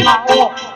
આવો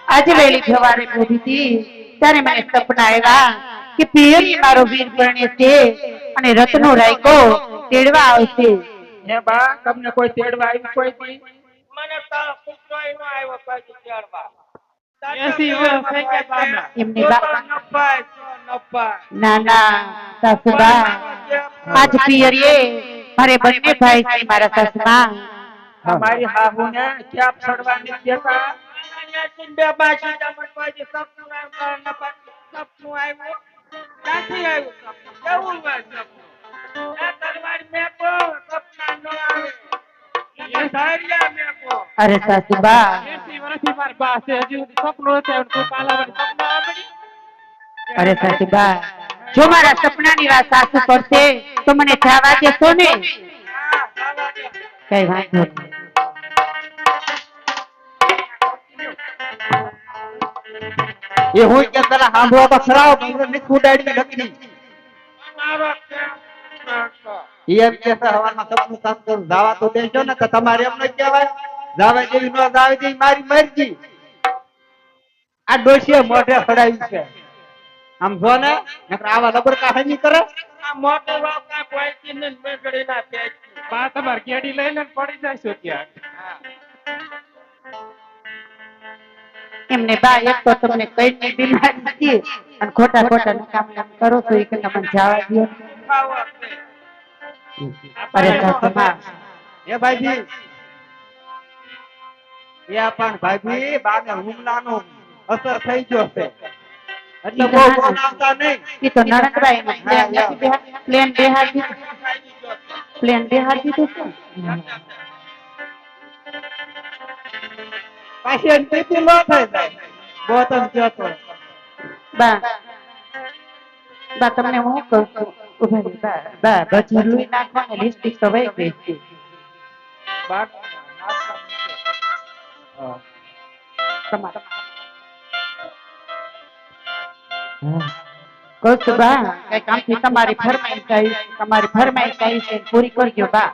આજે વેલી સવારે ઉઠી હતી ત્યારે મને સપના આવ્યા કે પિયરી મારો વીર પરણે છે અને રત્નો રાયકો તેડવા આવશે. હે બા તમને કોઈ તેડવા આવ્યું કોઈ દી? મને તો પુત્રોય નો આવ્યો કોઈ તેડવા. ના ના સાસુબા આજ પિયરીએ મારે બંને ભાઈ છે મારા સાસુમાં. મારી હાહુ ને ક્યાં છડવાની દેતા બે બાજી દમનવાજી સપનું આવ્યું સપનું આવ્યું ક્યાંથી આવ્યું સપનું કેવું હોય સપનું એ તલવારી મેકો સપના નો આવે એ ધાર્યા મેકો. અરે સાસુબા 80 વર્ષથી માર પાસે હજી સપનું નથી આવ્યું તું પાલાવાની સપના આવડી. અરે સાસુબા જો મારા સપનાની વાત સાસુ કરશે તો મને જવા દેશો ને? કઈ વાંધો નહીં. એ હોય કે પેલા સાંભળો તો ખરાબ મને નથી ઉડાડી લખી મારો એ એમ કે હવામાં સપનું કામ કરું દાવા તો દેજો ને કે તમારે એમ ન કહેવાય દાવા જેવી ન દાવે જેવી મારી મરજી. આ ડોશીએ મોઢે સડાવી છે આમ જો ને નકર આવા લબરકા હમી કરે. આ મોટો વાવ કા કોઈ કિને મેગડી ના કે બા તમાર કેડી લઈને પડી જાયસો ત્યાં. એમને બા એક તો તમને કઈ ની બીમારી નથી અને ખોટા ખોટા કામ કરો છો એ કે તમને જવા દો. અરે સાસુમા એ ભાઈજી એ પણ ભાઈજી બાને હુમલાનો અસર થઈ ગયો છે એટલે બહુ બોલાવતા નહીં. ઈ તો નણંદબાઈ નો પ્લેન બેહાર દીધું છે. પાછી અંતિથી લો થઈ જાય બોતમ જતો. બા બા તમને હું કહું છું ઉભા રહી બા બજર લઈ નાખવાની લિપસ્ટિક તો વહી ગઈ છે. કહું છું બા કઈ કામથી તમારી ફરમાઈશ આવી છે પૂરી કરજો બા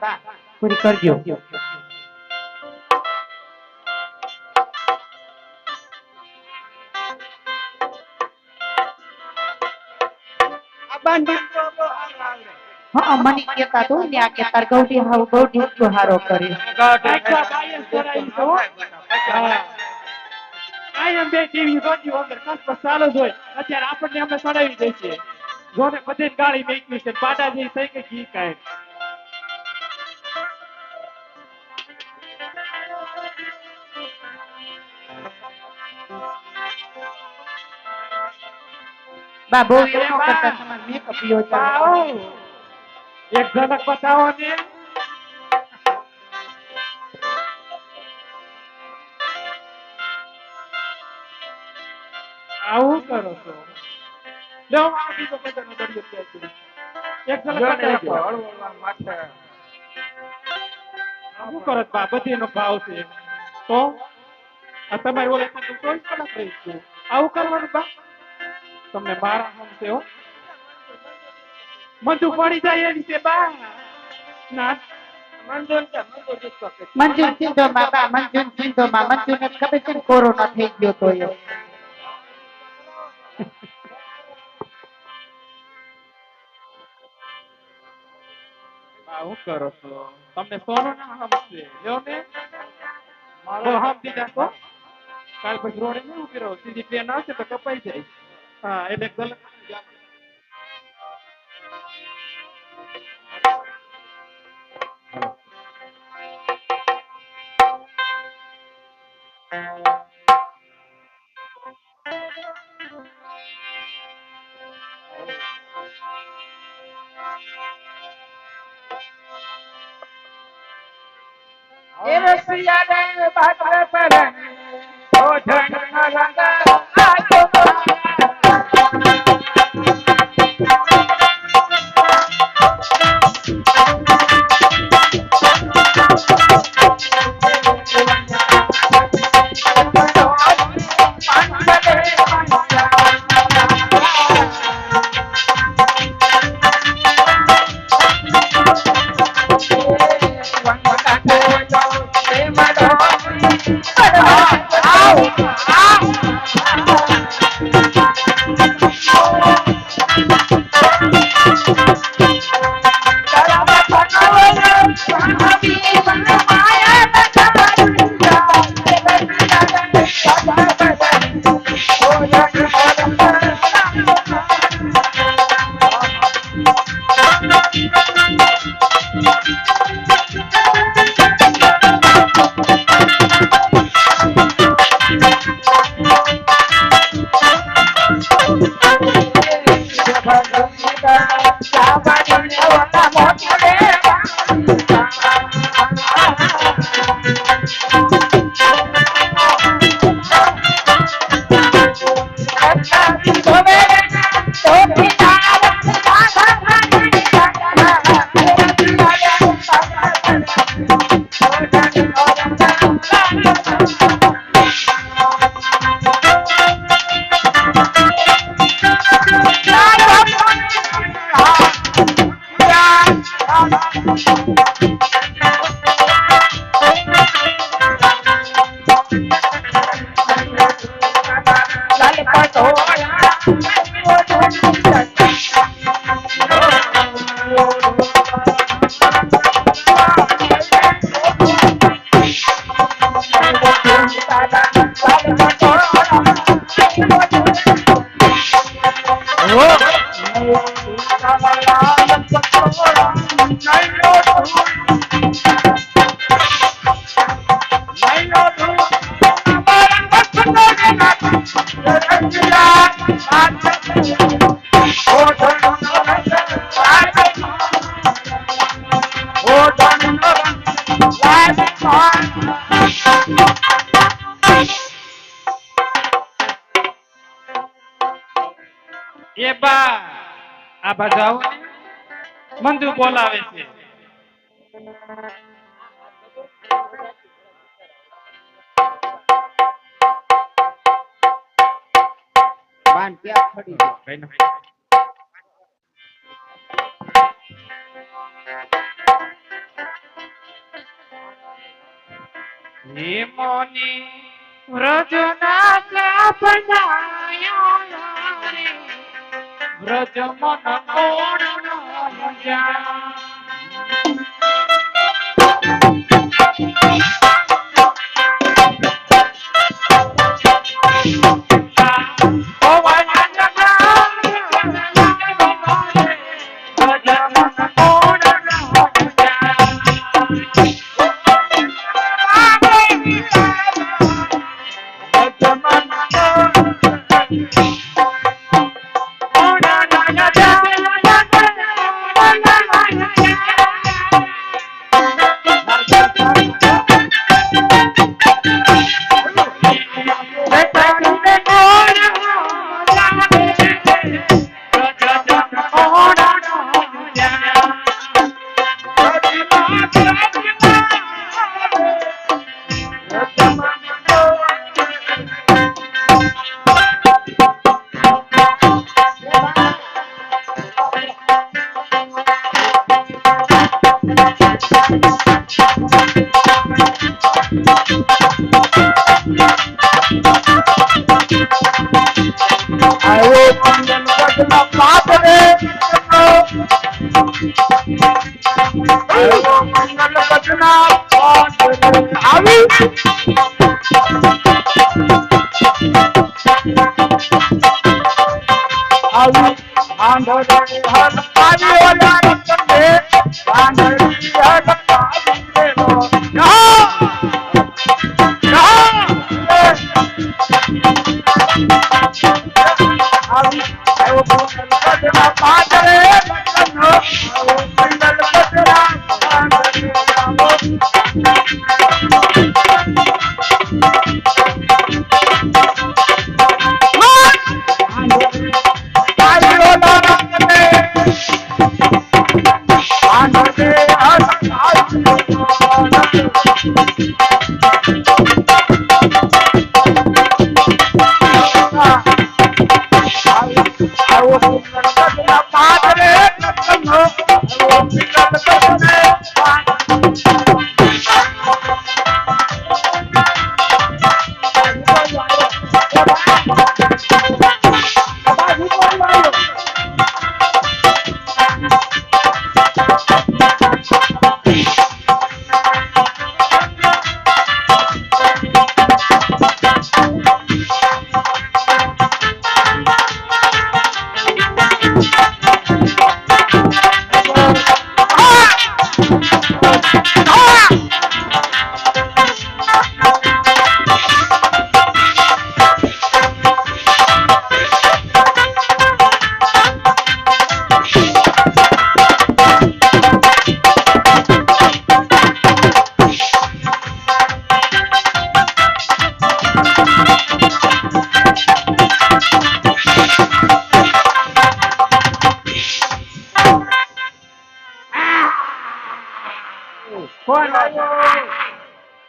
પૂરી કરજો. હા મને કેતા તો ને આ કે તાર ગૌડી હાવ ગૌડી તો હારો કરી આયમ બે ટીવી રોજી વગર કસ ચાલુ જ હોય અત્યારે આપણને અમે સડાવી દઈશે જોને બધે ગાડી મેકવી છે પાડા જેવી થઈ કે કી કાય. બા બહુ એનો કરતા તમાર મેકઅપ યો ચાલો એક ઝલક બતાવો ને. આવું કરો છો લો આ બીજો બધાનો દરિયો છે એક ઝલક બતાવો હળવળવા માથે આવું કરો બા બધીનો ભાવ છે તો આ તમારી ઓલે તો 24 કલાક રહી છું આવું કરવાનું બા તમને મારા હમસે હો મંજુ પડી જાય એની છે બા ના મંજુ સિંધો માં બા મંજુ સિંધો માં મંજુ ને ખબર છે ને કોરોના થઈ ગયો તો એ આવું કરો છો તમને સોનો ના હમસે લ્યો ને મારો હમ દીધા તો કાલ પછી રોડે નહીં ઉભી રહો સીધી ટ્રેન આવશે તો કપાઈ જાય. હા એટલે ગલત એ રસિયા રે બાતરે પર ઓઢણ નો રંગ આજો એ બા આ બજાવો ને મંદુ બોલાવે છે. બાન ક્યાં ખડી છે? ભાઈ ને હે મોની વ્રજના બનાયા રે વ્રજ મન કોણ ન જા કોણ આવ્યું?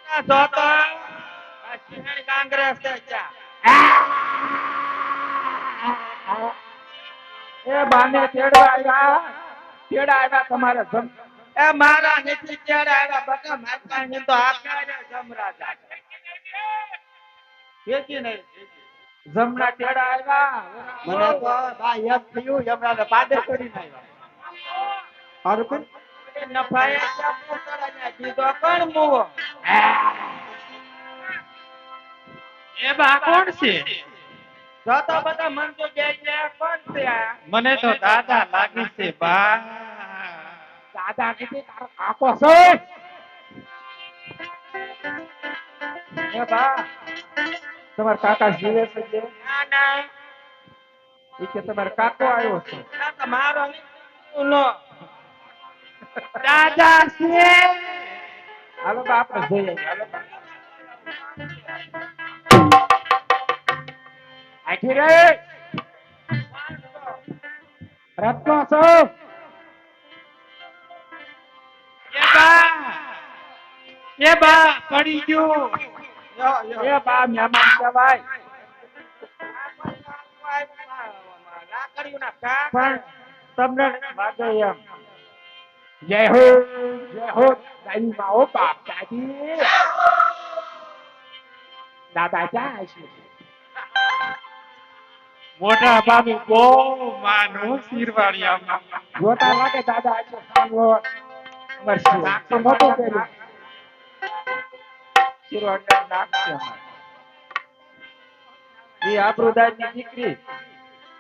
આ જોતો આ સિંહણ કાંગ્રેસ છે ક્યાં? એ બાને તેડવા આવ્યા તમારે જમ એ મારા નીતિ ક્યારે આવ્યા બકા મારતા ને તો આખા જમરાજા વેચી નહીં જમના તેડા આવ્યા મને તો બા એમ થયું એમના પાદર કરીને આવ્યા હારું પણ નફાએ ચાપો ચડાવ્યા કીધો કોણ મુવો એ બા કોણ છે? જોતો બધા મન તો કે છે કોણ છે આ? મને તો દાદા લાગે છે બા. દાદા કીધી તારો કાકો છે એ બા તમાર કાકા જીવે છે જે ના ના ઈ કે તમારો કાકો આવ્યો છે ના તો મારો નહીં નો દાદા છે. હાલો બા આપણે જોઈએ હાલો બા આખી રે રત્નો છો એ બા પડી ગયું. એ બા મહેમાન કહેવાય લાકડીઓના કાક પણ તમને વાગે એમ જય હો દાદી માં ઓ બાપ દાદી દાદા ક્યાં છે મોટા બાબુ બહુ માનું શિરવાળિયામાં. જોતા લાગે દાદા છે સાંભળો મરસી નાક તો મોટું કર્યું શિરવાડને નાક છે એ આબરૂદારની દીકરી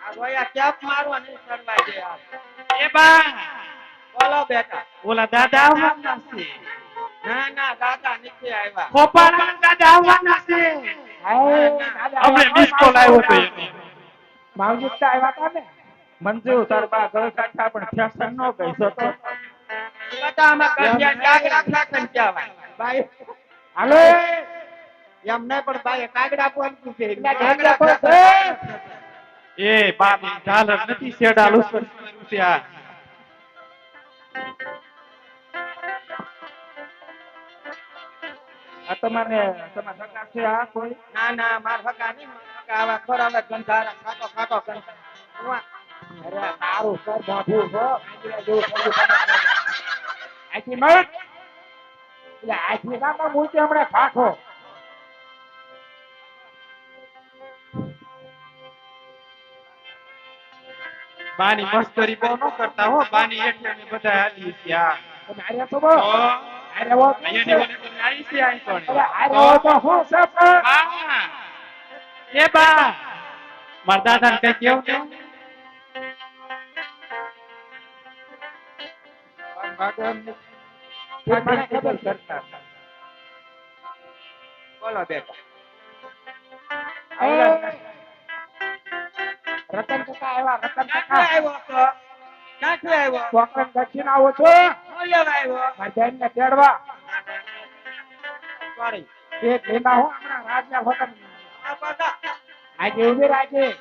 આ રોયા કેપ મારવા નહીં ચડવા દે આ. એ બા બોલો બેટા ઓલા દાદા આવવાના છે. ના ના દાદા નીચે આવ્યા ખોપાળા દાદા આવવાના છે. હમણે મિસ કોલ આવ્યો તો એનો. માવજી તો આવ્યા હતા ને મંજુ તાર બા ગળ કાઠા પણ ફેશન નો ગઈ તો બધા આમાં કન્યા કાગડા ખાકન કહેવાય બાઈ હાલો એમ નહીં પણ બાઈ કાગડા આપવાનું છે કાગડા પર એ બાબી ઝાલર નથી શેડાલું કર્યું છે આ. આ તમારે તમારા સગા છે આ કોઈ ના ના માર હકા નહીં માર હકા આવા ખોરાવે ગંધારા ખાતો ખાતો કંટાળો. અરે તારું સર બાપુ છો આંગળા જેવું પગલું પકડ આખી મત એટલે આખી નામાં મૂર્તિ હમણાં ફાટો બાની મસ્કરી બહુ ન કરતા હો. બાની હેઠે અમે બધા હાલી છે આ. તમે આર્યા છો બો તો આર્યા હો અહીંયાની ઓલી તમે આવી છે અહીં પણ. અરે આર્યા હો તો હું છે પણ બા એ બા મારા દાદાને કઈ કેવું ને મને ખબર કરતા બોલો બેટા રતન કાકા આવ્યા રતન ક્યાંથી કાકા આવ્યો તો ક્યાંથી આવ્યો છોકરાને દક્ષિણ આવો છો શું લેવા આવ્યો મારી બેન ને તેડવા સોરી એક લેના હો હમણાં રાજના વતન આ બધા આજે ઉભી રાખી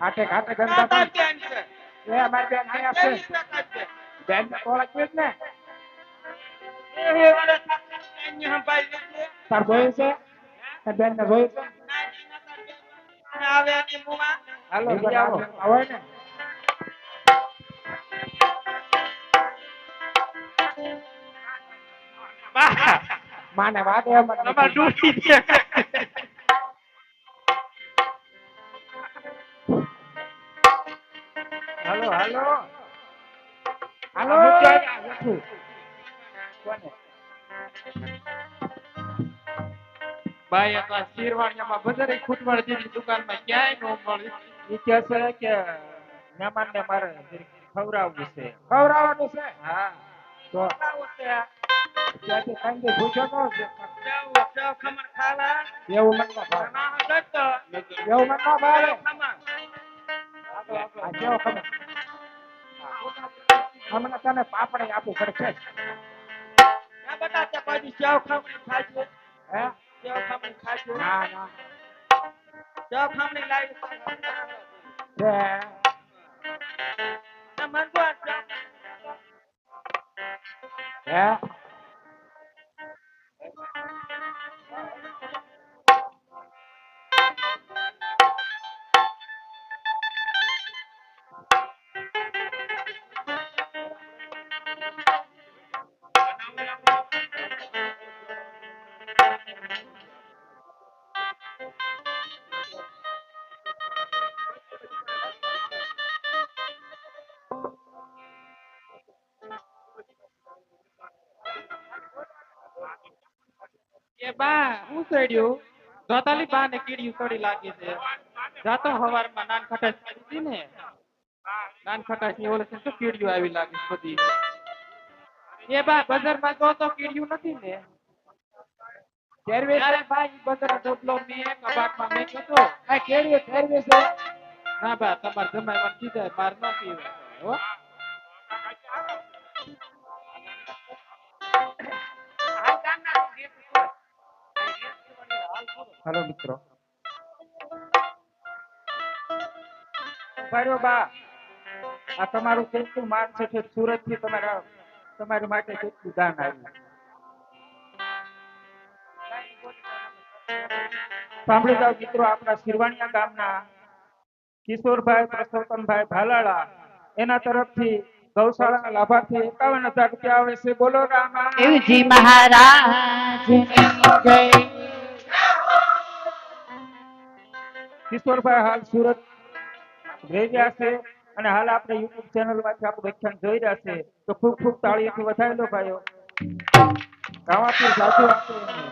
ખાતે ખાતે જનતા કાકા પાર્ટી બેન છે એ અમારી બેન અહીંયા છે કેવી પ્રકાર છે બેન ને ઓળખવી જ ને એ વર્ષ એની સંભાળી લીધી તાર જોયું છે તાર બેન ને જોયું છે આવે એની મુમાં હાલો લઈ લઈ આવો. આવો હોય ને બા માને વાદે અમને તમારે ડૂબી દે હાલો હાલો હાલો આ મૂકી આવ્યા, બેઠું. કોને ભાઈ તો આ શેરવાણીયામાં બજારે ખૂટવાડ જેવી દુકાનમાં ક્યાંય ન મળી ઈ કહે છે કે મહેમાન ને મારે જરીક ખવડાવવું છે ખવડાવવાનું છે હા તો ત્યાંથી સાંજે પૂછો તો ખમણ ખાવા એવું મન નો ભાવે ના જતો એવું મન નો ભાવે ખમણ આ કેવો ખબર હમણાં તને પાપડી આપું પડશે ના બતા તે કોઈ સેવ ખમણી ખાજો હે સેવ ખમણી ખાજો ના ના સેવ ખમણી લાવી છે ના મંગવા હે એ બા હું સડ્યું જોતાલી બા ને કીડીયું સડી લાગી છે જાતો હવારમાં નાન ખટાશ કરી હતી ને નાન ખટાશ ની ઓલે છે શું કીડીયું આવી લાગે છે બધી એ બા બજારમાં જો તો કીડીયું નથી ને સર્વિસ ત્યારે બા ઈ બજાર ડોટલો મેં કબાટમાં મેં કીધું આ કેડી સર્વિસ છે ના બા તમારે જમાઈ મને કીધા માર ન પીવે હો હેલો મિત્રો ભાઈઓ બા આ તમારું કેટલું માન છે કે સુરત થી તમારી માટે કેટલું દાન આવ્યું સાંભળી જાઓ મિત્રો આપણા શિરવાણિયા ગામના કિશોરભાઈ પરસોત્તમભાઈ ભાલાળા એના તરફથી ગૌશાળાના લાભાર્થી 51,000 રૂપિયા આવે છે બોલો રામા દેવજી મહારાજની જય કિશોરભાઈ હાલ સુરત રહી રહ્યા છે અને હાલ આપણે યુટ્યુબ ચેનલ માંથી આપણું વ્યાખ્યાન જોઈ રહ્યા છે તો ખૂબ ખૂબ તાળીઓથી વધાવી લો ભાઈઓ ગાવાથી જાદુ આપો એમને.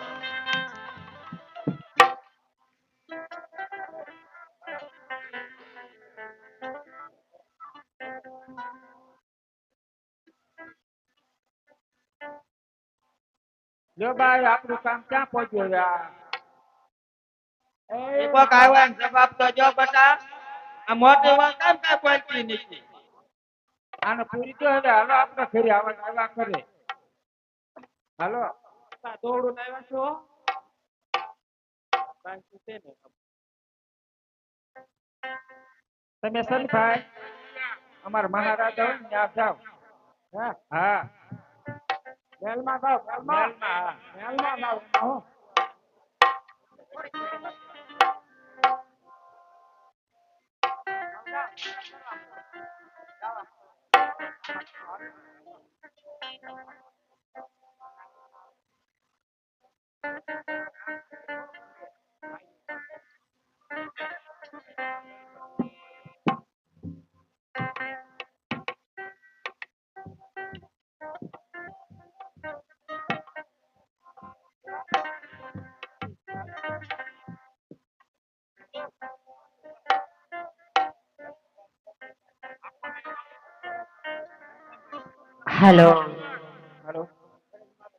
લ્યો ભાઈ આપણું કામ ક્યાં પહોંચ્યું યાર એ કોક આવ્યા ને જવાબ તો જો બટા આ મોટી વાત કેમ કાંઈ પહોંચી નથી આને પૂરી તો હવે હાલો આપણે ઘરે આવ્યા કરે હાલો બા દોડું લાવ્યા છો બાકી છે ને તમે સલભાઈ અમારા મહારાજ હોય ને ત્યાં જાઓ હે હા મેલમાં જાવ મેલમાં મેલમાં, હા. મેલમાં જાવ એમાં હું હેલો હાલો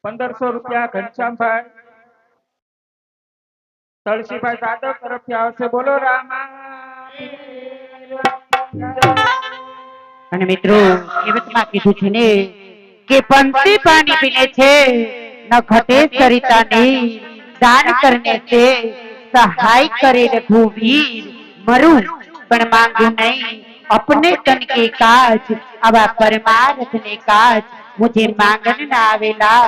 1500 રૂપિયા ઘનશ્યામભાઈ તળસીભાઈ સાદવ તરફથી આવશે બોલો રામા અને મિત્રો કહેવતમાં કીધું છે ને કે પંછી પાણી પીને છે ન ઘટે સરિતાની દાન કરને છે સહાય કરે રઘુવીર મરું પણ માંગુ નહીં अपने तन के काज आवा परमार्थ ने काज मुझे માંગન ના આવેલા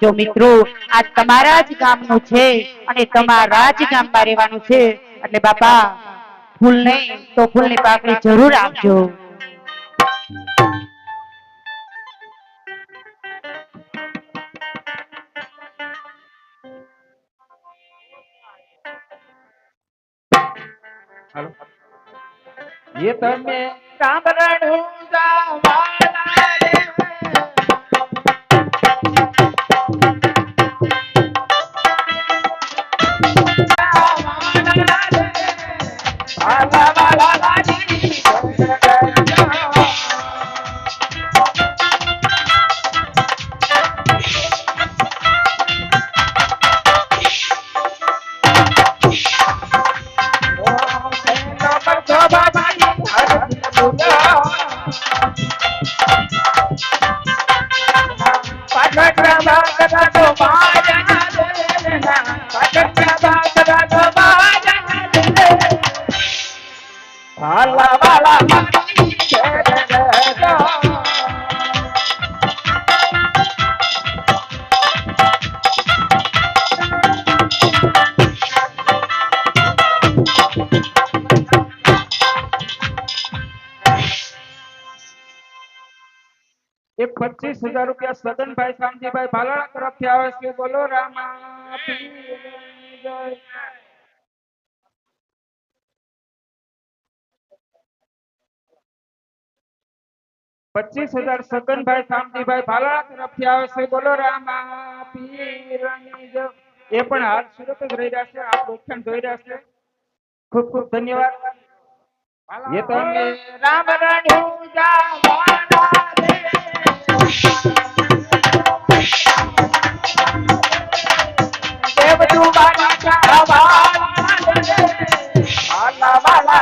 જો મિત્રો આ તમારા જ ગામનું છે અને તમારા જ ગામમાં રહેવાનું છે એટલે બાપા ફૂલ નહીં તો ફૂલની પાકડી જરૂર આપજો. હાલો. ये તમે સાંભળું જાવાલા રે આલા વાલા લાજી एक 25,000 રૂપિયા સદનભાઈ શામજીભાઈ ભાલાળા તરફથી આવે છે. બોલો રામા પીરની જય. 25,000 સદનભાઈ શામજીભાઈ ભાલાળા તરફથી આવે છે. બોલો રામા પીરની જય. એ પણ હાલ સુરત જ રહી રહ્યા છે. આપ ઓળખાણ જોઈ રહ્યા છે. ખૂબ ખૂબ ધન્યવાદ. ये તમે રામ રણ્યું જાવાના રે देव तू बाला चावाला रे आला वाला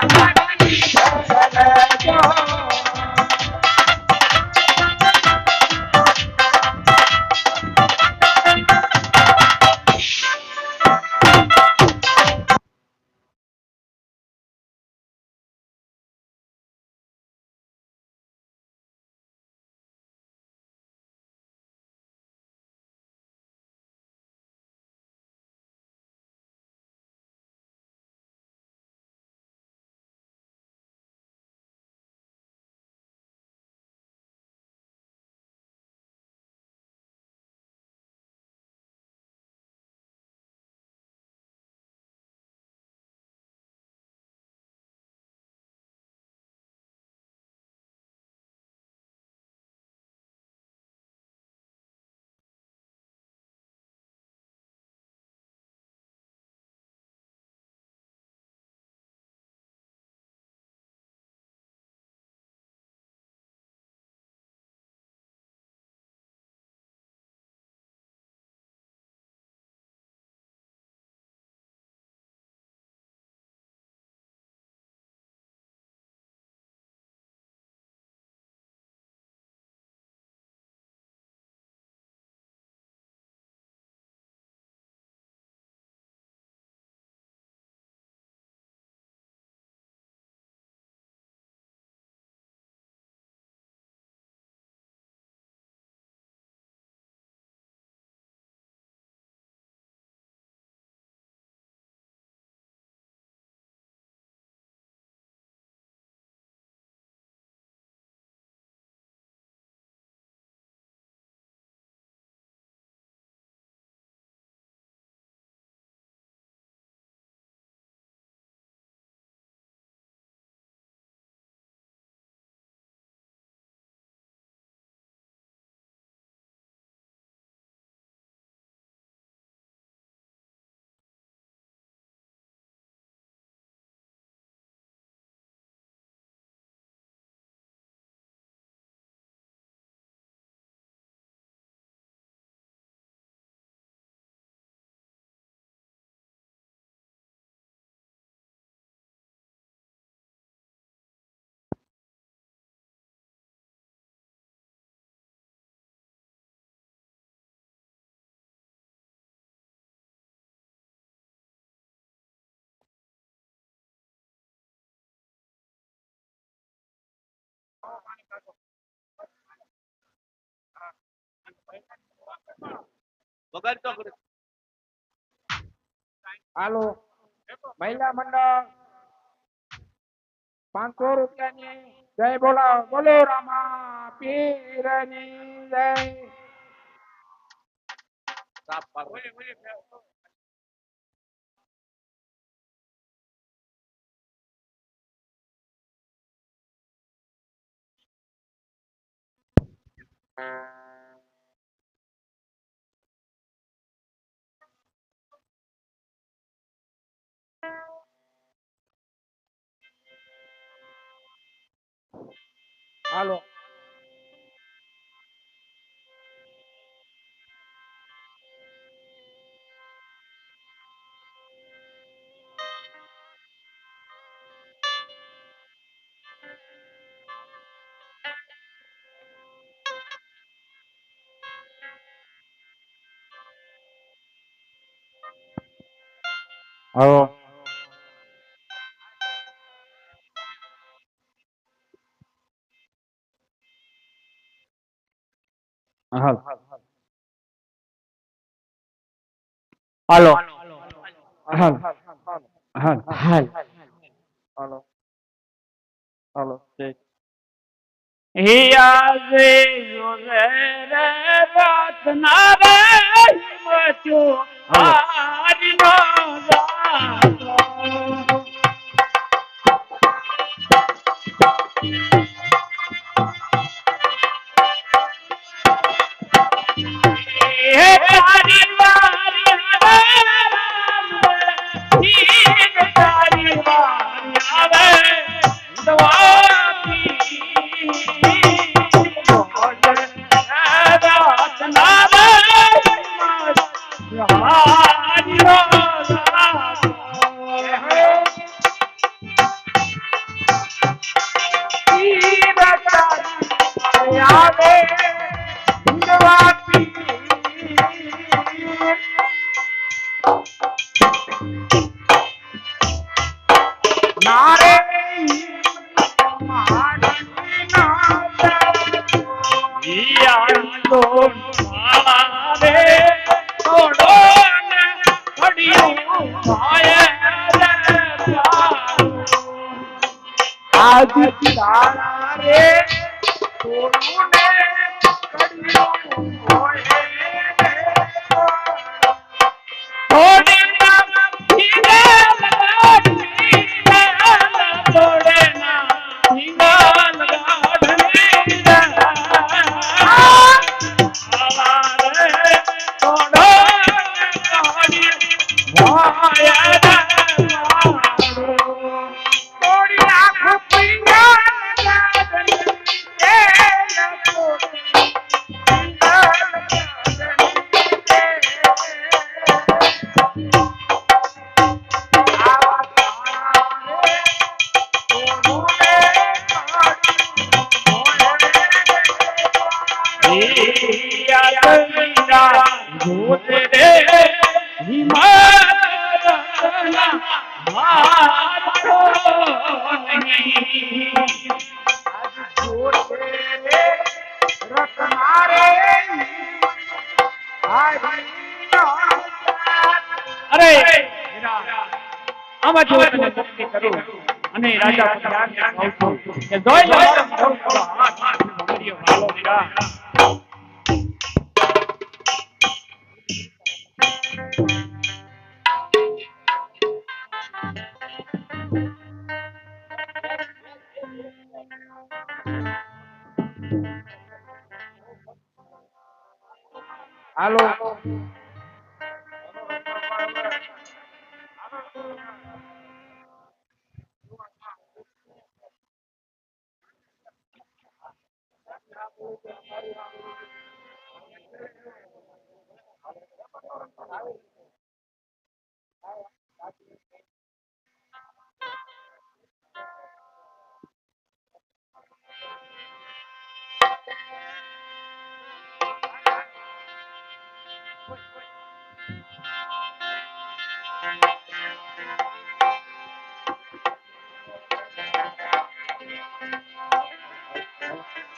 હાલો મહિલા મંડળ 500 રૂપિયાની જય બોલાવો બોલો રામા પીરની જય હાલો હાલો હાલ હાલો હાલ હાલ હાલ હાલો હાલો હિયાઝે જોરે રત્ના રે હિમચો આજનો જાતો હે તારી વારી તારી વારી આવે દવાતી રાત ના આવે દવાતી નારે યાદો મારે થોડો ઘડિયું ભાય આજ તારા રે થોડું ને ઘડિયું ભાય થોડી નામ થોડે ના હિંગલ ગાઢની અરે આમાં જો તને મુક્તિ કરું અને રાજા પ્રધાનને કહું છું કે જોઈ લો હાથ ભમરીઓ વાલો વીરા હાલો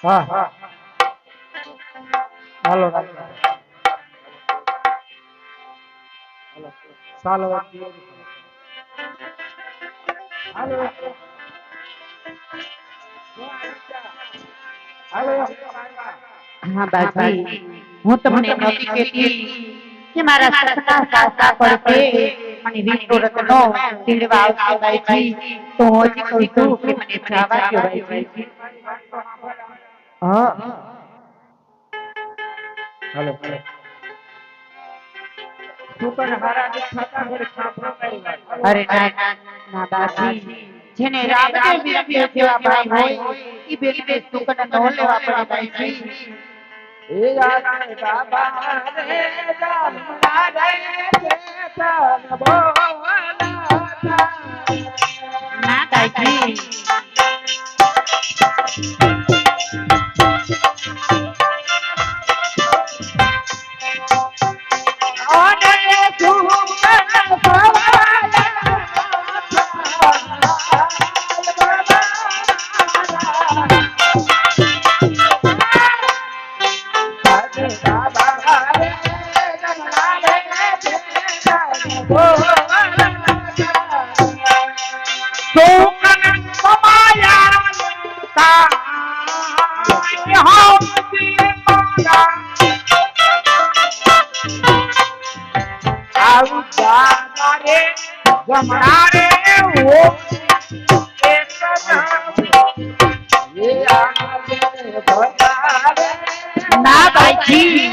હા હા હાલો હાલો ચાલો હાલો હાલો હા બાજી, હું તમને નહોતી કહેતી કે મારા સસના સાસા પડશે મને વિસ્તોરતનો તેડવા આવશે બાઈજી. તો હું હજી કહું છું કે મને જવા દ્યો બાઈજી. હા હાલો તું પણ હારા દુઃખ થતા ઘડી સાંભળો મારી વાત. અરે ના ના બાજી, જેને રામદેવ વિરમદેવ જેવા ભાઈ હોય ઈ બેને સુકન ન લેવા પડે બાઈજી. એ યાર બાબા રે જામના રે ચેતન બોલાતા. ના બાઈજી. ના બાઈજી.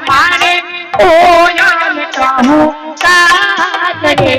મારે ઓયલ કહું કાગરે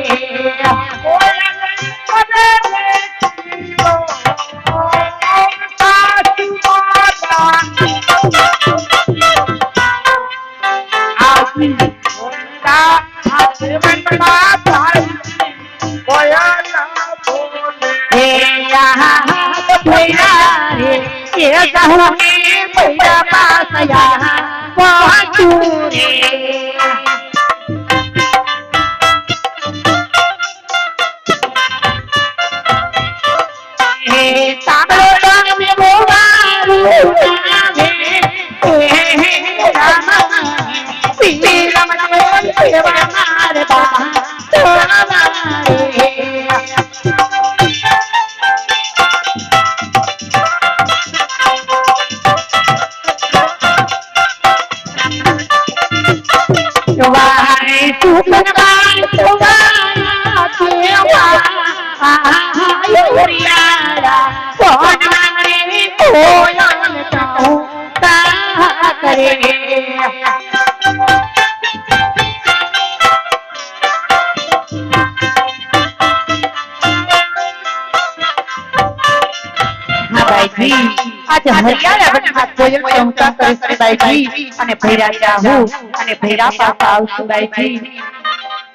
આજે હરિયાળા વનમાં કોયલ ચમકા કરશે બાઈજી અને ભૈરા જાહુ અને ભૈરા પાછા આવશે બાઈજી.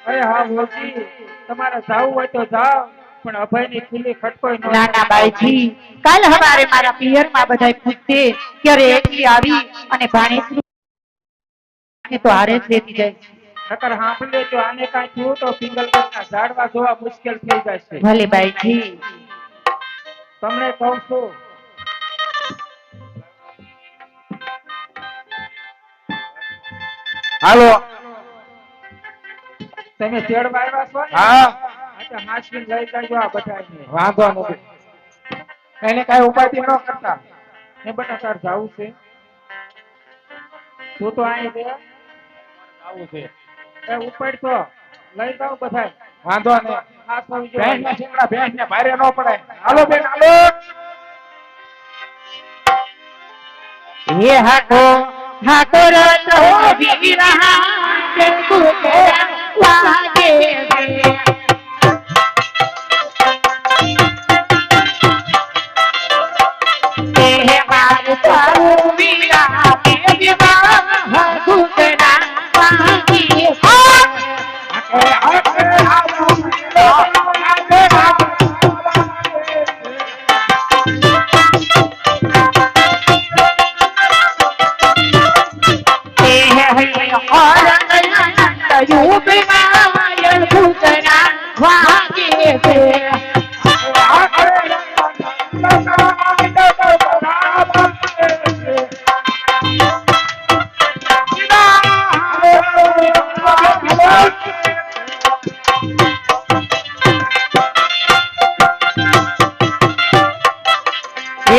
અરે હા ભોજી, તમારે જાવું હોય તો જાઓ, પણ અભયની ખીલી ખટકોય ન ના ના બાઈજી, કાલ હવારે મારા પિયરમાં બધાય પૂછશે ક્યારે એકલી આવી અને ભાણેજ તો હારે જ લેતી જાય. નકર સાંભળી લેજો, આને કાંઈ થયું તો પિંગલગઢના ઝાડવા જોવા મુશ્કેલ થઈ જશે. ભલે બાઈજી. તમને કહું છું હાલો તમે તેડવા આવ્યા છો ને હા તો હાસવીને લઈ જાજો આ બધાને વાંધો નથી એને કઈ ઉપાધિ ન કરતા ને બેટા તાર જાવું છે તું તો અહીં છે આવું છે એ ઉપર તો લઈ જાવ બધાય વાંધો નહીં હાસ આવી ભેંસ જાય ના શીંગડા ભેંસ ને ભારે ન પડે હાલો બેન હાલો હે હાકો હાકો રતો વિવાહ કુકરા વાગે હે માર તારું વિવાહ વિવાહ કુકરા વાગે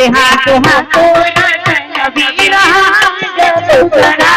હાથ હાથો વીરા